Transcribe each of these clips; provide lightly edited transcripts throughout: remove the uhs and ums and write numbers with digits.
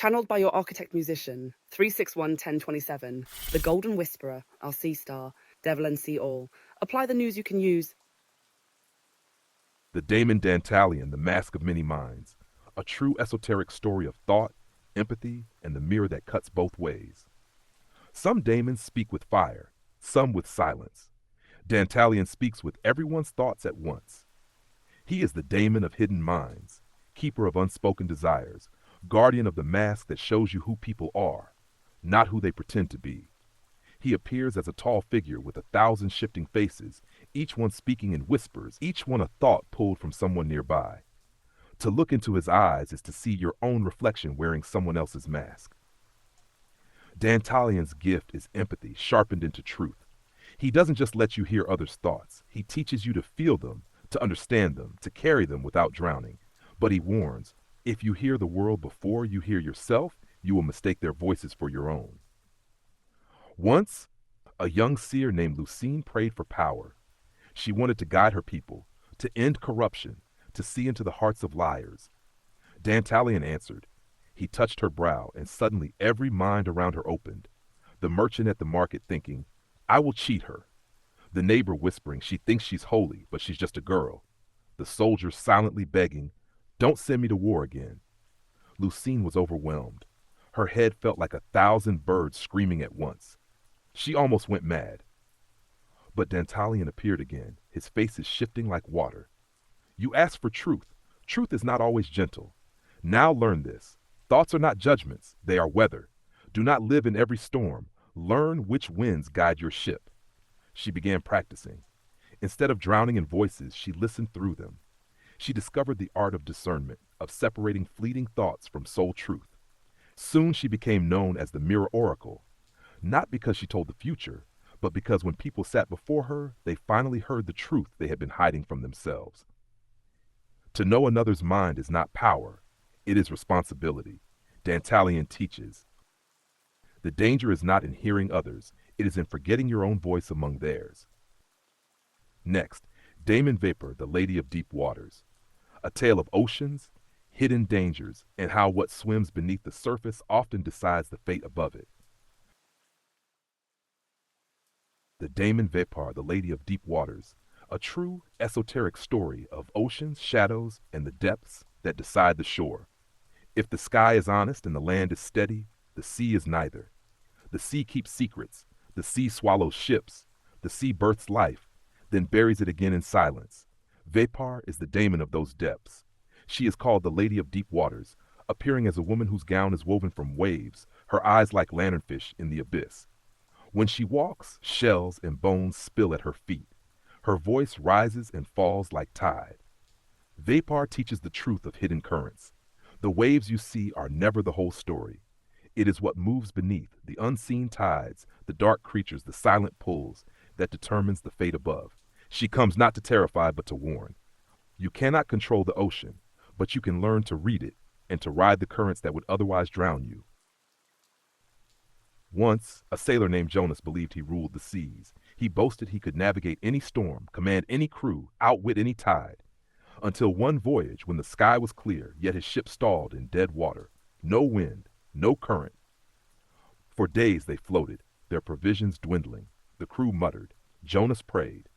Channeled by your architect musician, 361-1027, the Golden Whisperer, our sea star, Devalan see all. Apply the news you can use. The Damon Dantalian, the Mask of Many Minds, a true esoteric story of thought, empathy, and the mirror that cuts both ways. Some daemons speak with fire, some with silence. Dantalian speaks with everyone's thoughts at once. He is the daemon of hidden minds, keeper of unspoken desires, guardian of the mask that shows you who people are, not who they pretend to be. He appears as a tall figure with 1,000 shifting faces, each one speaking in whispers, each one a thought pulled from someone nearby. To look into his eyes is to see your own reflection wearing someone else's mask. Dantalian's gift is empathy sharpened into truth. He doesn't just let you hear others' thoughts. He teaches you to feel them, to understand them, to carry them without drowning. But he warns, if you hear the world before you hear yourself, you will mistake their voices for your own. Once, a young seer named Lucine prayed for power. She wanted to guide her people, to end corruption, to see into the hearts of liars. Dantalian answered. He touched her brow, and suddenly every mind around her opened. The merchant at the market thinking, I will cheat her. The neighbor whispering, she thinks she's holy, but she's just a girl. The soldier silently begging, don't send me to war again. Lucine was overwhelmed. Her head felt like 1,000 birds screaming at once. She almost went mad. But Dantalian appeared again, his face is shifting like water. You ask for truth. Truth is not always gentle. Now learn this. Thoughts are not judgments, they are weather. Do not live in every storm. Learn which winds guide your ship. She began practicing. Instead of drowning in voices, she listened through them. She discovered the art of discernment, of separating fleeting thoughts from soul truth. Soon she became known as the Mirror Oracle, not because she told the future, but because when people sat before her, they finally heard the truth they had been hiding from themselves. To know another's mind is not power, it is responsibility. Dantalian teaches. The danger is not in hearing others, it is in forgetting your own voice among theirs. Next, Damon Vapor, the Lady of Deep Waters. A tale of oceans, hidden dangers, and how what swims beneath the surface often decides the fate above it. The Damon Vapor, the Lady of Deep Waters, a true esoteric story of oceans, shadows, and the depths that decide the shore. If the sky is honest and the land is steady, the sea is neither. The sea keeps secrets, the sea swallows ships, the sea births life, then buries it again in silence. Vapor is the daemon of those depths. She is called the Lady of Deep Waters, appearing as a woman whose gown is woven from waves, her eyes like lanternfish in the abyss. When she walks, shells and bones spill at her feet. Her voice rises and falls like tide. Vapor teaches the truth of hidden currents. The waves you see are never the whole story. It is what moves beneath, the unseen tides, the dark creatures, the silent pulls, that determines the fate above. She comes not to terrify, but to warn. You cannot control the ocean, but you can learn to read it and to ride the currents that would otherwise drown you. Once, a sailor named Jonas believed he ruled the seas. He boasted he could navigate any storm, command any crew, outwit any tide. Until one voyage when the sky was clear, yet his ship stalled in dead water. No wind, no current. For days they floated, their provisions dwindling. The crew muttered. Jonas prayed.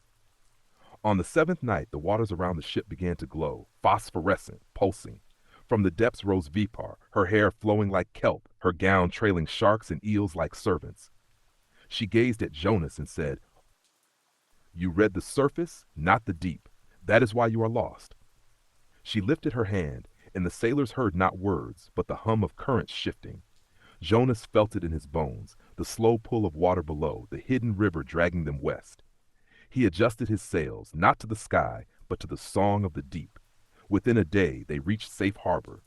On the 7th night, the waters around the ship began to glow, phosphorescent, pulsing. From the depths rose Vapor, her hair flowing like kelp, her gown trailing sharks and eels like servants. She gazed at Jonas and said, You read the surface, not the deep. That is why you are lost. She lifted her hand, and the sailors heard not words, but the hum of currents shifting. Jonas felt it in his bones, the slow pull of water below, the hidden river dragging them west. He adjusted his sails, not to the sky, but to the song of the deep. Within a day, they reached safe harbor.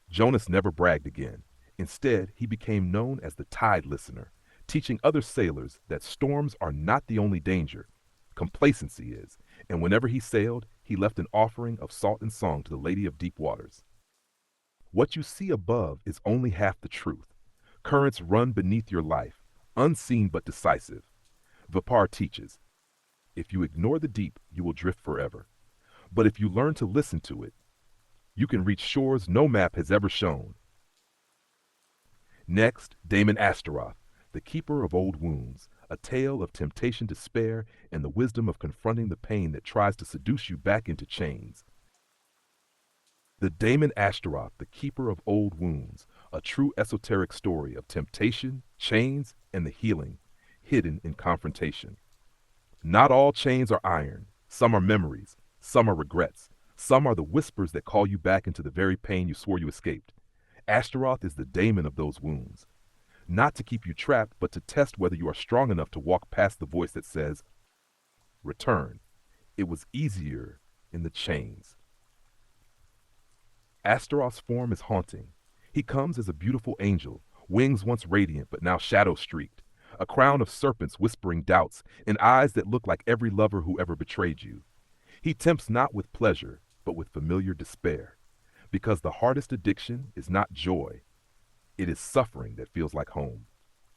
Jonas never bragged again. Instead, he became known as the Tide Listener, teaching other sailors that storms are not the only danger. Complacency is, and whenever he sailed, he left an offering of salt and song to the Lady of Deep Waters. What you see above is only half the truth. Currents run beneath your life, unseen but decisive. Vapor teaches, if you ignore the deep, you will drift forever. But if you learn to listen to it, you can reach shores no map has ever shown. Next, Damon Astaroth, the keeper of old wounds, a tale of temptation, despair, and the wisdom of confronting the pain that tries to seduce you back into chains. The Damon Astaroth, the keeper of old wounds, a true esoteric story of temptation, chains, and the healing hidden in confrontation. Not all chains are iron. Some are memories. Some are regrets. Some are the whispers that call you back into the very pain you swore you escaped. Astaroth is the daemon of those wounds. Not to keep you trapped, but to test whether you are strong enough to walk past the voice that says, return. It was easier in the chains. Astaroth's form is haunting. He comes as a beautiful angel, wings once radiant but now shadow-streaked, a crown of serpents whispering doubts, and eyes that look like every lover who ever betrayed you. He tempts not with pleasure, but with familiar despair, because the hardest addiction is not joy. It is suffering that feels like home.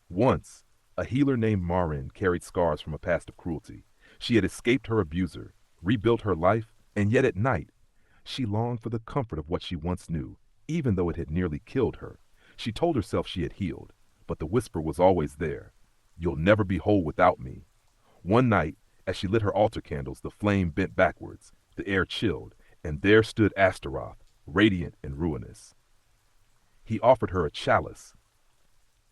Once, a healer named Orrin carried scars from a past of cruelty. She had escaped her abuser, rebuilt her life, and yet at night, she longed for the comfort of what she once knew, even though it had nearly killed her. She told herself she had healed, but the whisper was always there. You'll never be whole without me. One night, as she lit her altar candles, the flame bent backwards, the air chilled, and there stood Astaroth, radiant and ruinous. He offered her a chalice.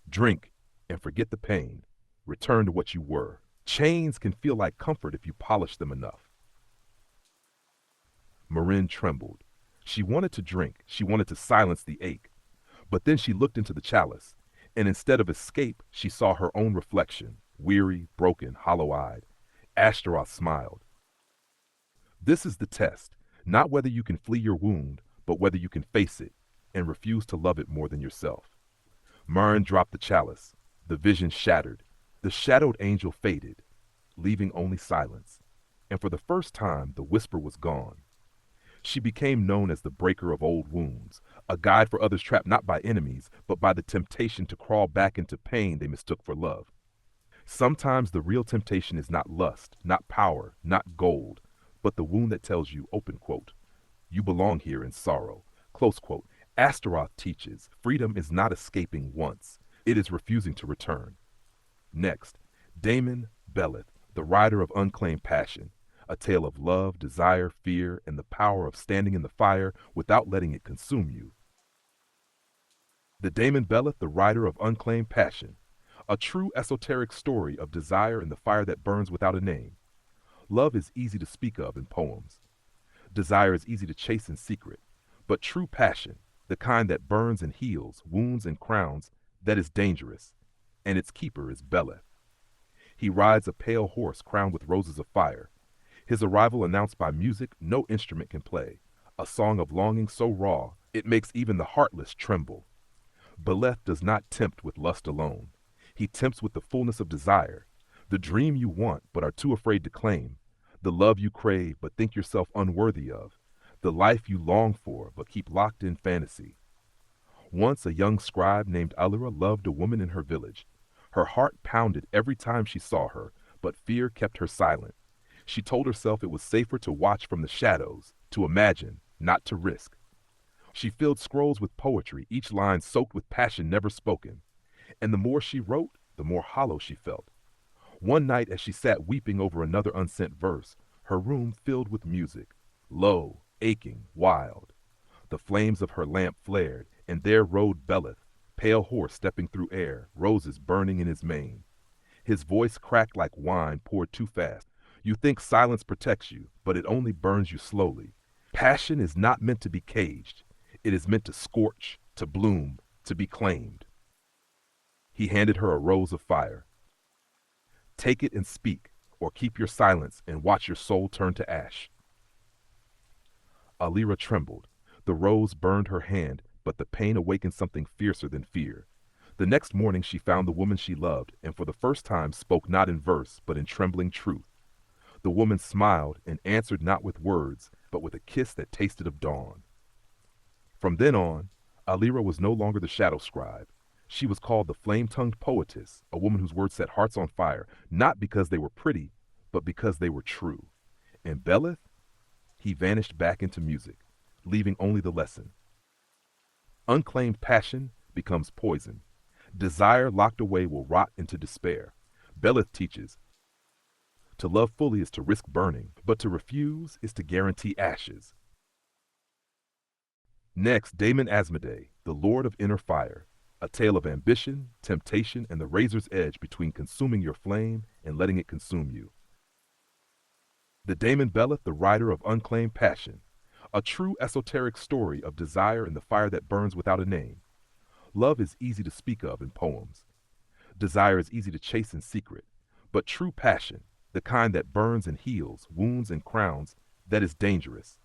Drink and forget the pain. Return to what you were. Chains can feel like comfort if you polish them enough. Marin trembled. She wanted to drink. She wanted to silence the ache. But then she looked into the chalice, and instead of escape, she saw her own reflection, weary, broken, hollow-eyed. Astaroth smiled. This is the test, not whether you can flee your wound, but whether you can face it and refuse to love it more than yourself. Marin dropped the chalice. The vision shattered. The shadowed angel faded, leaving only silence. And for the first time, the whisper was gone. She became known as the breaker of old wounds, a guide for others trapped not by enemies, but by the temptation to crawl back into pain they mistook for love. Sometimes the real temptation is not lust, not power, not gold, but the wound that tells you, open quote, you belong here in sorrow, close quote. Astaroth teaches freedom is not escaping once, it is refusing to return. Next, Damon BELETH, the rider of unclaimed passion, a tale of love, desire, fear, and the power of standing in the fire without letting it consume you. The Damon BELETH, the rider of unclaimed passion, a true esoteric story of desire and the fire that burns without a name. Love is easy to speak of in poems. Desire is easy to chase in secret, but true passion, the kind that burns and heals, wounds and crowns, that is dangerous, and its keeper is BELETH. He rides a pale horse crowned with roses of fire, his arrival announced by music no instrument can play, a song of longing so raw it makes even the heartless tremble. BELETH does not tempt with lust alone. He tempts with the fullness of desire, the dream you want but are too afraid to claim, the love you crave but think yourself unworthy of, the life you long for but keep locked in fantasy. Once a young scribe named Ahll loved a woman in her village. Her heart pounded every time she saw her, but fear kept her silent. She told herself it was safer to watch from the shadows, to imagine, not to risk. She filled scrolls with poetry, each line soaked with passion never spoken. And the more she wrote, the more hollow she felt. One night as she sat weeping over another unsent verse, her room filled with music, low, aching, wild. The flames of her lamp flared, and there rode BELETH, pale horse stepping through air, roses burning in his mane. His voice cracked like wine poured too fast. You think silence protects you, but it only burns you slowly. Passion is not meant to be caged. It is meant to scorch, to bloom, to be claimed. He handed her a rose of fire. Take it and speak, or keep your silence and watch your soul turn to ash. Ahll trembled. The rose burned her hand, but the pain awakened something fiercer than fear. The next morning she found the woman she loved, and for the first time spoke not in verse, but in trembling truth. The woman smiled and answered not with words, but with a kiss that tasted of dawn. From then on, Ahll was no longer the shadow scribe. She was called the flame-tongued poetess, a woman whose words set hearts on fire, not because they were pretty, but because they were true. And BELETH? He vanished back into music, leaving only the lesson. Unclaimed passion becomes poison. Desire locked away will rot into despair. BELETH teaches, to love fully is to risk burning, but to refuse is to guarantee ashes. Next, Damon Asmodee, the Lord of Inner Fire, a tale of ambition, temptation, and the razor's edge between consuming your flame and letting it consume you. The Damon Beleth, the rider of unclaimed passion, a true esoteric story of desire and the fire that burns without a name. Love is easy to speak of in poems. Desire is easy to chase in secret, but true passion, the kind that burns and heals, wounds and crowns, that is dangerous,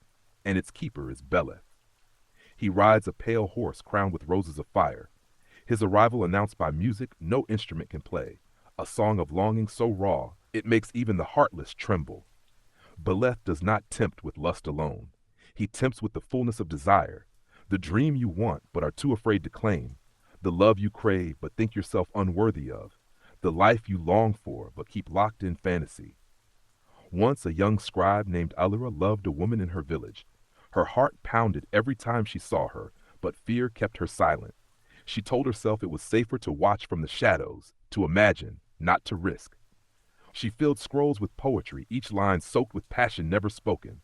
and its keeper is Beleth. He rides a pale horse crowned with roses of fire. His arrival announced by music no instrument can play, a song of longing so raw it makes even the heartless tremble. Beleth does not tempt with lust alone. He tempts with the fullness of desire, the dream you want but are too afraid to claim, the love you crave but think yourself unworthy of, the life you long for but keep locked in fantasy. Once a young scribe named Ahll loved a woman in her village. Her heart pounded every time she saw her, but fear kept her silent. She told herself it was safer to watch from the shadows, to imagine, not to risk. She filled scrolls with poetry, each line soaked with passion never spoken.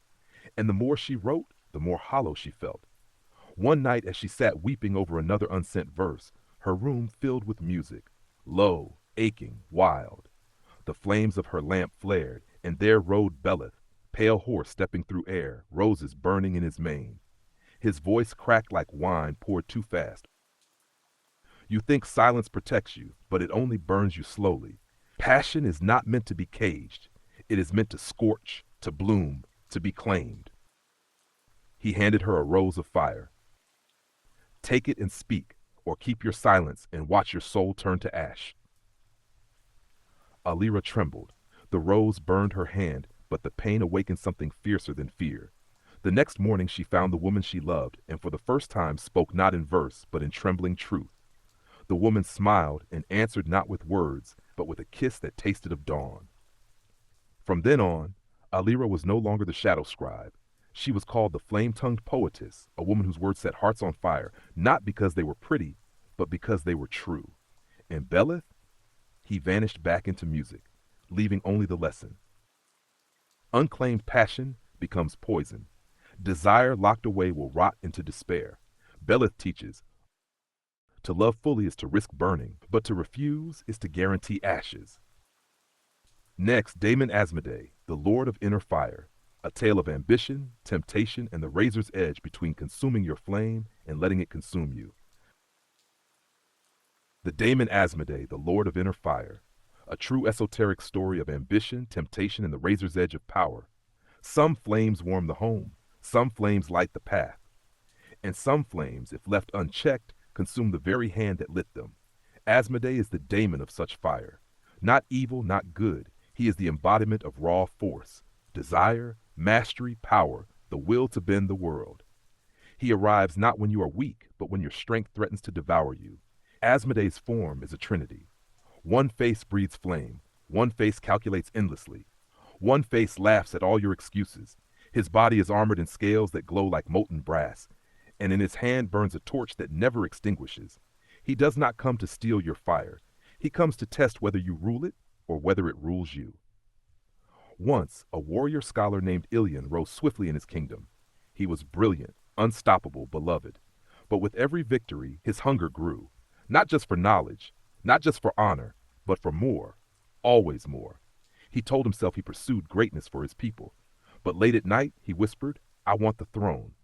And the more she wrote, the more hollow she felt. One night as she sat weeping over another unsent verse, her room filled with music, low, aching, wild. The flames of her lamp flared, and there rode Beleth, pale horse stepping through air, roses burning in his mane. His voice cracked like wine poured too fast. You think silence protects you, but it only burns you slowly. Passion is not meant to be caged. It is meant to scorch, to bloom, to be claimed. He handed her a rose of fire. Take it and speak, or keep your silence and watch your soul turn to ash. Ahll trembled. The rose burned her hand, but the pain awakened something fiercer than fear. The next morning she found the woman she loved, and for the first time spoke not in verse, but in trembling truth. The woman smiled and answered not with words, but with a kiss that tasted of dawn. From then on, Ahll was no longer the shadow scribe. She was called the flame-tongued poetess, a woman whose words set hearts on fire, not because they were pretty, but because they were true. And Beleth? He vanished back into music, leaving only the lesson. Unclaimed passion becomes poison. Desire locked away will rot into despair. Beleth teaches, to love fully is to risk burning, but to refuse is to guarantee ashes. Next, Damon Asmodee, the Lord of Inner Fire, a tale of ambition, temptation, and the razor's edge between consuming your flame and letting it consume you. The Damon Asmodee, the Lord of Inner Fire, a true esoteric story of ambition, temptation, and the razor's edge of power. Some flames warm the home, some flames light the path, and some flames, if left unchecked, consume the very hand that lit them. Asmodee is the daemon of such fire. Not evil, not good. He is the embodiment of raw force, desire, mastery, power, the will to bend the world. He arrives not when you are weak, but when your strength threatens to devour you. Asmodee's form is a trinity. One face breathes flame. One face calculates endlessly. One face laughs at all your excuses. His body is armored in scales that glow like molten brass, and in his hand burns a torch that never extinguishes. He does not come to steal your fire. He comes to test whether you rule it or whether it rules you. Once, a warrior scholar named Illian rose swiftly in his kingdom. He was brilliant, unstoppable, beloved. But with every victory, his hunger grew. Not just for knowledge, not just for honor, but for more, always more. He told himself he pursued greatness for his people. But late at night, he whispered, I want the throne.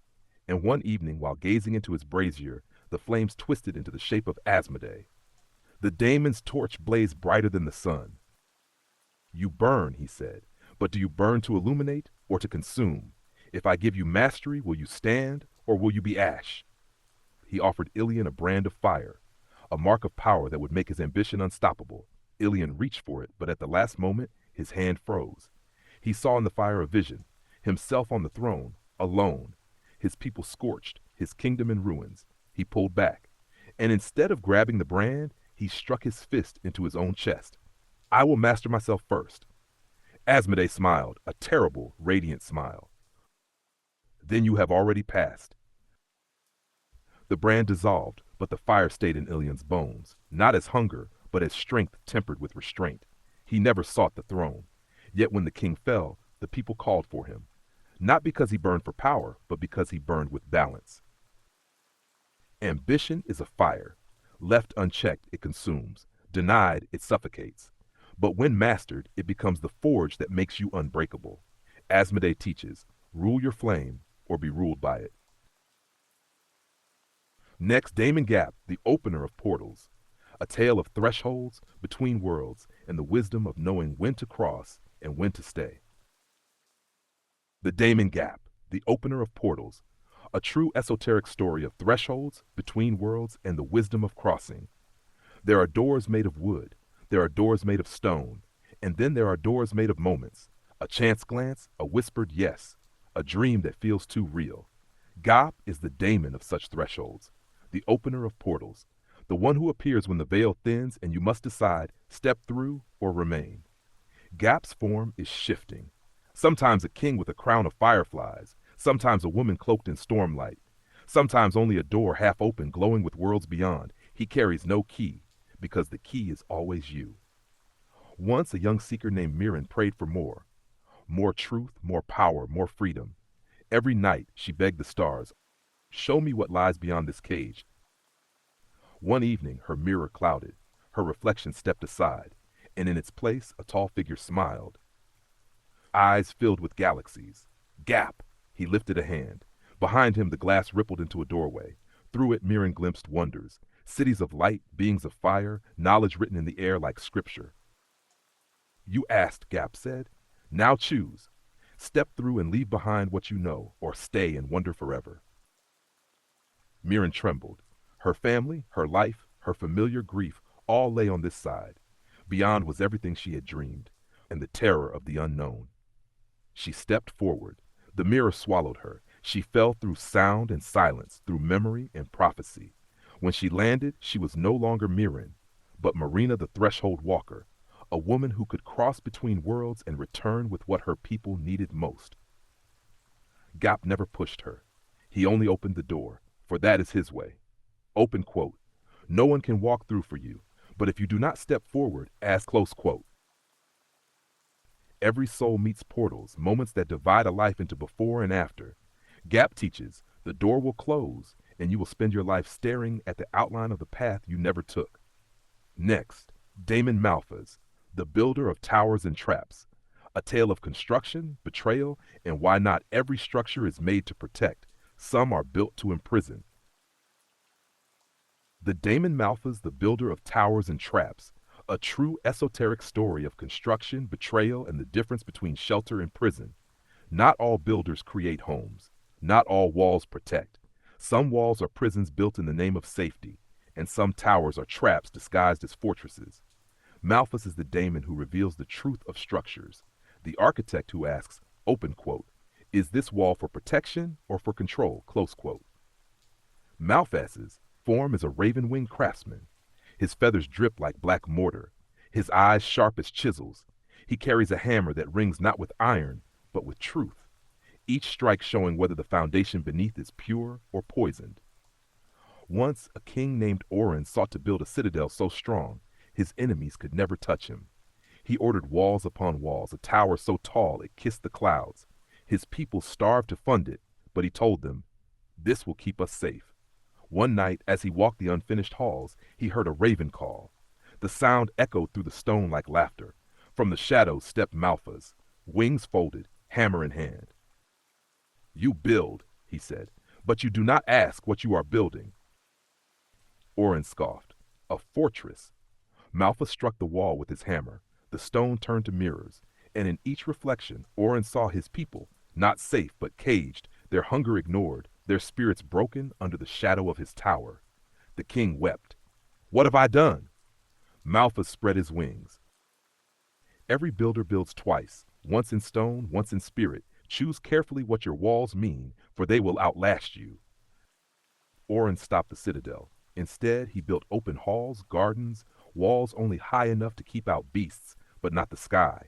And one evening, while gazing into his brazier, the flames twisted into the shape of Asmodee. The daemon's torch blazed brighter than the sun. You burn, he said, but do you burn to illuminate or to consume? If I give you mastery, will you stand or will you be ash? He offered Illian a brand of fire, a mark of power that would make his ambition unstoppable. Illian reached for it, but at the last moment, his hand froze. He saw in the fire a vision, himself on the throne, alone, his people scorched, his kingdom in ruins. He pulled back, and instead of grabbing the brand, he struck his fist into his own chest. I will master myself first. Asmodee smiled, a terrible, radiant smile. Then you have already passed. The brand dissolved, But the fire stayed in Ilion's bones, not as hunger, but as strength tempered with restraint. He never sought the throne. Yet when the king fell, the people called for him, not because he burned for power, but because he burned with balance. Ambition is a fire. Left unchecked, it consumes. Denied, it suffocates. But when mastered, it becomes the forge that makes you unbreakable. Asmodee teaches, rule your flame or be ruled by it. Next, Damon Gap, the opener of portals. A tale of thresholds between worlds and the wisdom of knowing when to cross and when to stay. The Damon Gap, the opener of portals. A true esoteric story of thresholds between worlds and the wisdom of crossing. There are doors made of wood. There are doors made of stone. And then there are doors made of moments. A chance glance, a whispered yes. A dream that feels too real. Gap is the daemon of such thresholds. The opener of portals. The one who appears when the veil thins and you must decide, step through or remain. Gap's form is shifting. Sometimes a king with a crown of fireflies. Sometimes a woman cloaked in stormlight. Sometimes only a door half open glowing with worlds beyond. He carries no key, because the key is always you. Once a young seeker named Mirren prayed for more. More truth, more power, more freedom. Every night she begged the stars, show me what lies beyond this cage. One evening her mirror clouded. Her reflection stepped aside, and in its place a tall figure smiled. Eyes filled with galaxies. Gap! He lifted a hand. Behind him the glass rippled into a doorway. Through it Mirren glimpsed wonders. Cities of light, beings of fire, knowledge written in the air like scripture. You asked, Gap said. Now choose. Step through and leave behind what you know, or stay and wonder forever. Mirren trembled. Her family, her life, her familiar grief, all lay on this side. Beyond was everything she had dreamed, and the terror of the unknown. She stepped forward. The mirror swallowed her. She fell through sound and silence, through memory and prophecy. When she landed, she was no longer Mirren, but Marina the Threshold Walker, a woman who could cross between worlds and return with what her people needed most. Gap never pushed her. He only opened the door, for that is his way. Open quote. No one can walk through for you, but if you do not step forward, ask close quote. Every soul meets portals, moments that divide a life into before and after. Gap teaches, the door will close, and you will spend your life staring at the outline of the path you never took. Next, Damon Malphas, the builder of towers and traps. A tale of construction, betrayal, and why not every structure is made to protect. Some are built to imprison. The Damon Malphas, the builder of towers and traps. A true esoteric story of construction, betrayal, and the difference between shelter and prison. Not all builders create homes. Not all walls protect. Some walls are prisons built in the name of safety, and some towers are traps disguised as fortresses. Malphas is the daemon who reveals the truth of structures, the architect who asks, open quote, is this wall for protection or for control, close quote. Malphas's form is a raven-winged craftsman. His feathers drip like black mortar, his eyes sharp as chisels. He carries a hammer that rings not with iron, but with truth, each strike showing whether the foundation beneath is pure or poisoned. Once, a king named Orrin sought to build a citadel so strong, his enemies could never touch him. He ordered walls upon walls, a tower so tall it kissed the clouds. His people starved to fund it, but he told them, this will keep us safe. One night, as he walked the unfinished halls, he heard a raven call. The sound echoed through the stone like laughter. From the shadows stepped Malphas, wings folded, hammer in hand. You build, he said, but you do not ask what you are building. Orrin scoffed. A fortress. Malphas struck the wall with his hammer. The stone turned to mirrors, and in each reflection, Orrin saw his people, not safe but caged, their hunger ignored, their spirits broken under the shadow of his tower. The king wept. What have I done? Malphas spread his wings. Every builder builds twice, once in stone, once in spirit. Choose carefully what your walls mean, for they will outlast you. Orrin stopped the citadel. Instead, he built open halls, gardens, walls only high enough to keep out beasts, but not the sky.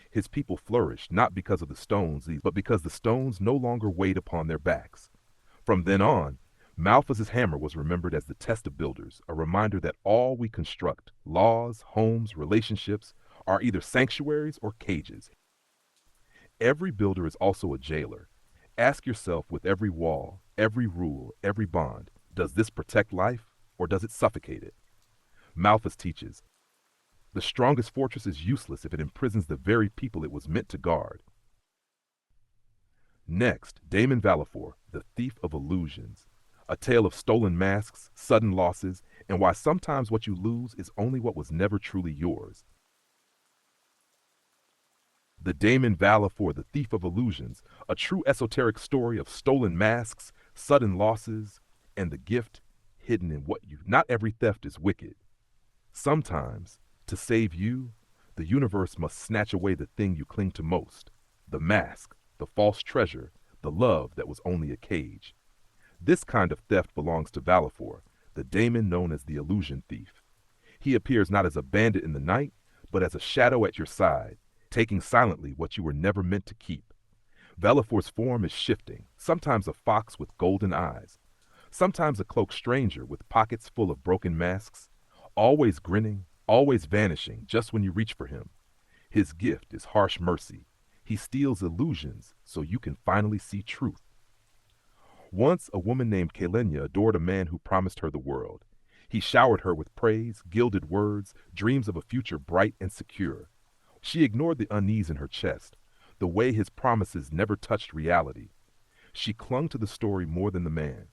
His people flourished not because of the stones, but because the stones no longer weighed upon their backs. From then on, Malthus's hammer was remembered as the test of builders, a reminder that all we construct, laws, homes, relationships, are either sanctuaries or cages. Every builder is also a jailer. Ask yourself with every wall, every rule, every bond, does this protect life or does it suffocate it? Malthus teaches, the strongest fortress is useless if it imprisons the very people it was meant to guard. Next, Damon Valifor, the Thief of Illusions, a tale of stolen masks, sudden losses, and why sometimes what you lose is only what was never truly yours. The Damon Valifor, the Thief of Illusions, a true esoteric story of stolen masks, sudden losses, and the gift hidden in what you. Not every theft is wicked. Sometimes, to save you, the universe must snatch away the thing you cling to most, the mask, the false treasure, the love that was only a cage. This kind of theft belongs to Valifor, the daemon known as the Illusion Thief. He appears not as a bandit in the night, but as a shadow at your side, taking silently what you were never meant to keep. Valifor's form is shifting, sometimes a fox with golden eyes, sometimes a cloaked stranger with pockets full of broken masks, always grinning, always vanishing just when you reach for him. His gift is harsh mercy. He steals illusions so you can finally see truth. Once a woman named Kalenia adored a man who promised her the world. He showered her with praise, gilded words, dreams of a future bright and secure. She ignored the unease in her chest, the way his promises never touched reality. She clung to the story more than the man,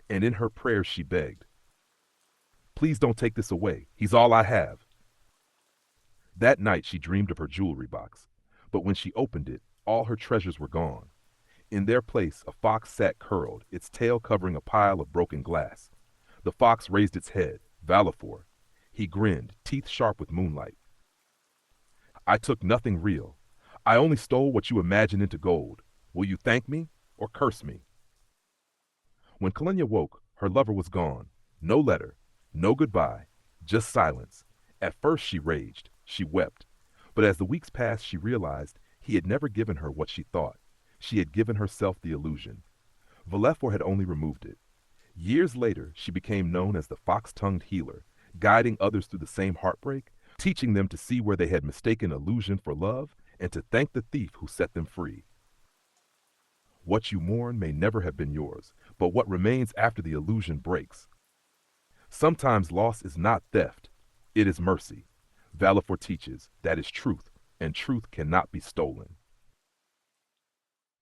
and in her prayers she begged, please don't take this away. He's all I have. That night she dreamed of her jewelry box, but when she opened it, all her treasures were gone. In their place, a fox sat curled, its tail covering a pile of broken glass. The fox raised its head, Valifor. He grinned, teeth sharp with moonlight. I took nothing real. I only stole what you imagined into gold. Will you thank me or curse me? When Kalenia woke, her lover was gone. No letter, no goodbye, just silence. At first she raged, she wept. But as the weeks passed, she realized he had never given her what she thought. She had given herself the illusion. Valifor had only removed it. Years later, she became known as the fox-tongued healer, guiding others through the same heartbreak, teaching them to see where they had mistaken illusion for love, and to thank the thief who set them free. What you mourn may never have been yours, but what remains after the illusion breaks. Sometimes loss is not theft, it is mercy. Valifor teaches that is truth, and truth cannot be stolen.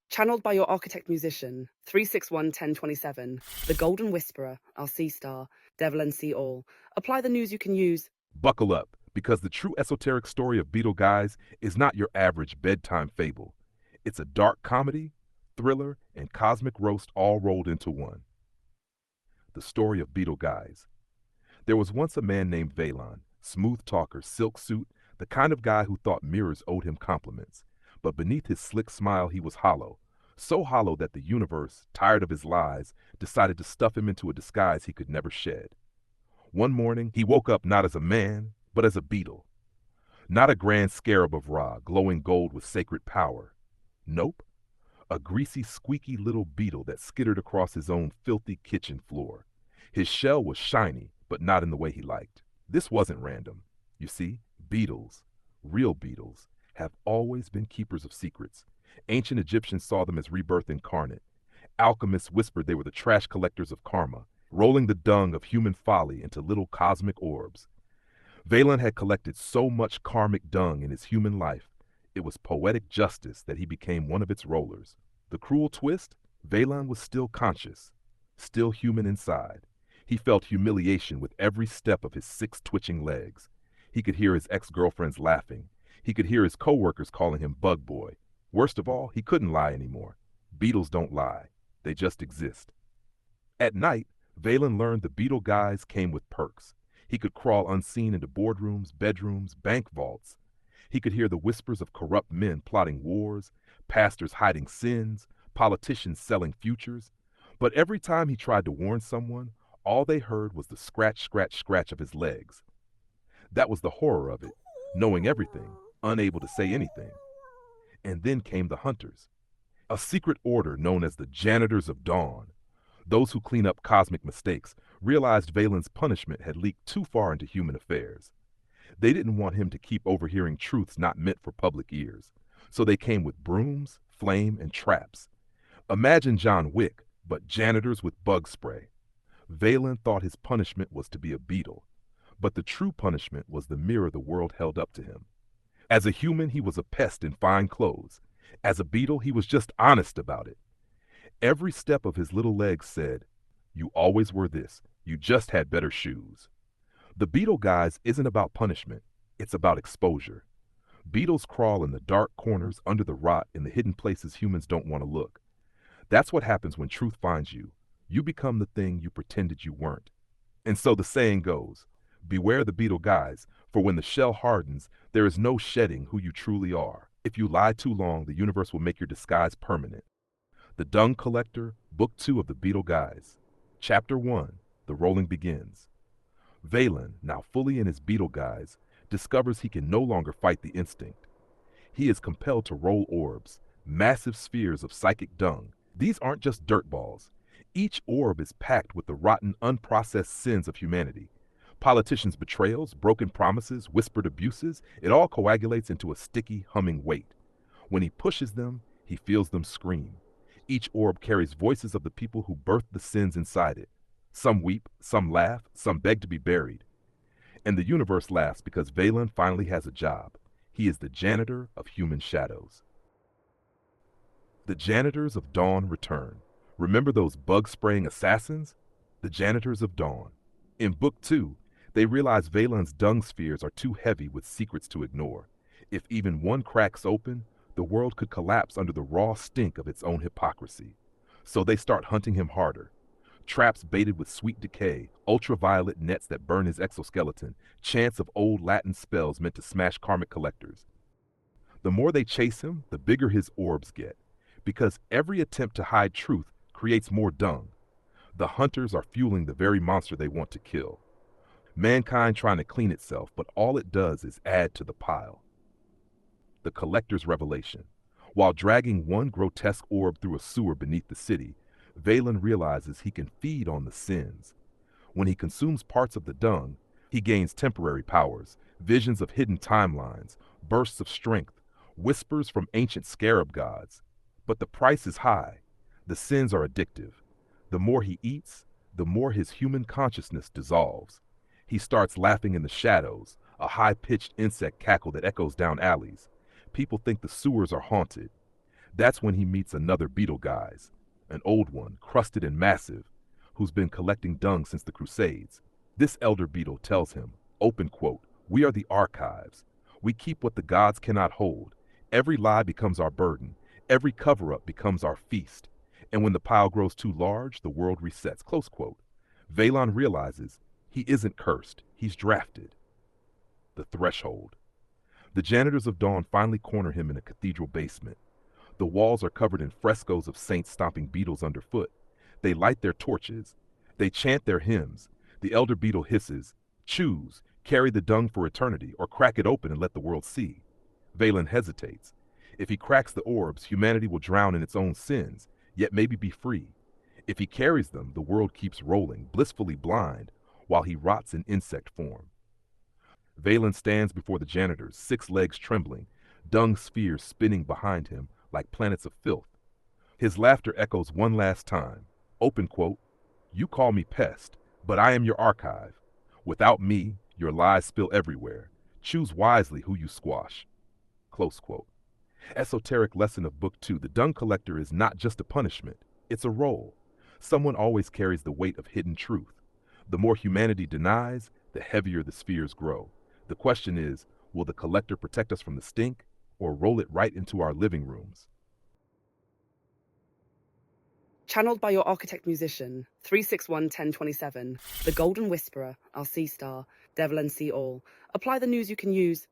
Channeled by your architect musician, 361-1027, the Golden Whisperer, our sea star, Devalan see all. Apply the news you can use. Buckle up, because the true esoteric story of Beetle Guys is not your average bedtime fable. It's a dark comedy, thriller, and cosmic roast all rolled into one. The story of Beetle Guys. There was once a man named Devalan, smooth talker, silk suit, the kind of guy who thought mirrors owed him compliments. But beneath his slick smile he was hollow, so hollow that the universe, tired of his lies, decided to stuff him into a disguise he could never shed. One morning, he woke up not as a man, but as a beetle. Not a grand scarab of Ra, glowing gold with sacred power. Nope. A greasy, squeaky little beetle that skittered across his own filthy kitchen floor. His shell was shiny, but not in the way he liked. This wasn't random. You see, beetles, real beetles, have always been keepers of secrets. Ancient Egyptians saw them as rebirth incarnate. Alchemists whispered they were the trash collectors of karma, rolling the dung of human folly into little cosmic orbs. Devalan had collected so much karmic dung in his human life, it was poetic justice that he became one of its rollers. The cruel twist? Devalan was still conscious, still human inside. He felt humiliation with every step of his 6 twitching legs. He could hear his ex-girlfriends laughing. He could hear his co-workers calling him Bug Boy. Worst of all, he couldn't lie anymore. Beetles don't lie. They just exist. At night, Devalan learned the Beetle Guys came with perks. He could crawl unseen into boardrooms, bedrooms, bank vaults. He could hear the whispers of corrupt men plotting wars, pastors hiding sins, politicians selling futures. But every time he tried to warn someone, all they heard was the scratch, scratch, scratch of his legs. That was the horror of it, knowing everything, unable to say anything. And then came the hunters, a secret order known as the Janitors of Dawn. Those who clean up cosmic mistakes realized Valen's punishment had leaked too far into human affairs. They didn't want him to keep overhearing truths not meant for public ears, so they came with brooms, flame, and traps. Imagine John Wick, but janitors with bug spray. Valen thought his punishment was to be a beetle, but the true punishment was the mirror the world held up to him. As a human, he was a pest in fine clothes. As a beetle, he was just honest about it. Every step of his little legs said, "You always were this. You just had better shoes." The beetle guise isn't about punishment. It's about exposure. Beetles crawl in the dark corners, under the rot, in the hidden places humans don't want to look. That's what happens when truth finds you. You become the thing you pretended you weren't. And so the saying goes, beware the beetle guise, for when the shell hardens, there is no shedding who you truly are. If you lie too long, the universe will make your disguise permanent. The Dung Collector, Book 2 of the Beetle Guise. Chapter 1, The Rolling Begins. Valen, now fully in his beetle guise, discovers he can no longer fight the instinct. He is compelled to roll orbs, massive spheres of psychic dung. These aren't just dirt balls. Each orb is packed with the rotten, unprocessed sins of humanity. Politicians' betrayals, broken promises, whispered abuses, it all coagulates into a sticky, humming weight. When he pushes them, he feels them scream. Each orb carries voices of the people who birthed the sins inside it. Some weep, some laugh, some beg to be buried. And the universe laughs because Valen finally has a job. He is the janitor of human shadows. The janitors of Dawn return. Remember those bug-spraying assassins? The janitors of Dawn. In Book 2, they realize Valen's dung spheres are too heavy with secrets to ignore. If even one cracks open, the world could collapse under the raw stink of its own hypocrisy. So they start hunting him harder. Traps baited with sweet decay, ultraviolet nets that burn his exoskeleton, chants of old Latin spells meant to smash karmic collectors. The more they chase him, the bigger his orbs get, because every attempt to hide truth creates more dung. The hunters are fueling the very monster they want to kill. Mankind trying to clean itself, but all it does is add to the pile. The collector's revelation. While dragging one grotesque orb through a sewer beneath the city, Valen realizes he can feed on the sins. When he consumes parts of the dung, he gains temporary powers, visions of hidden timelines, bursts of strength, whispers from ancient scarab gods. But the price is high. The sins are addictive. The more he eats, the more his human consciousness dissolves. He starts laughing in the shadows, a high-pitched insect cackle that echoes down alleys. People think the sewers are haunted. That's when he meets another beetle guise, an old one, crusted and massive, who's been collecting dung since the Crusades. This elder beetle tells him, open quote, "We are the archives. We keep what the gods cannot hold. Every lie becomes our burden. Every cover-up becomes our feast. And when the pile grows too large, the world resets," close quote. Valen realizes he isn't cursed, he's drafted. The threshold. The janitors of Dawn finally corner him in a cathedral basement. The walls are covered in frescoes of saints stomping beetles underfoot. They light their torches. They chant their hymns. The elder beetle hisses, "Choose, carry the dung for eternity, or crack it open and let the world see." Valen hesitates. If he cracks the orbs, humanity will drown in its own sins, yet maybe be free. If he carries them, the world keeps rolling, blissfully blind, while he rots in insect form. Valen stands before the janitors, 6 legs trembling, dung spheres spinning behind him like planets of filth. His laughter echoes one last time. Open quote, "You call me pest, but I am your archive. Without me, your lies spill everywhere. Choose wisely who you squash." Close quote. Esoteric lesson of Book 2, the Dung Collector is not just a punishment, it's a role. Someone always carries the weight of hidden truth. The more humanity denies, the heavier the spheres grow. The question is, will the Collector protect us from the stink, or roll it right into our living rooms? Channeled by your architect musician, 361-1027, the Golden Whisperer, our sea star, Devalan see all. Apply the news you can use.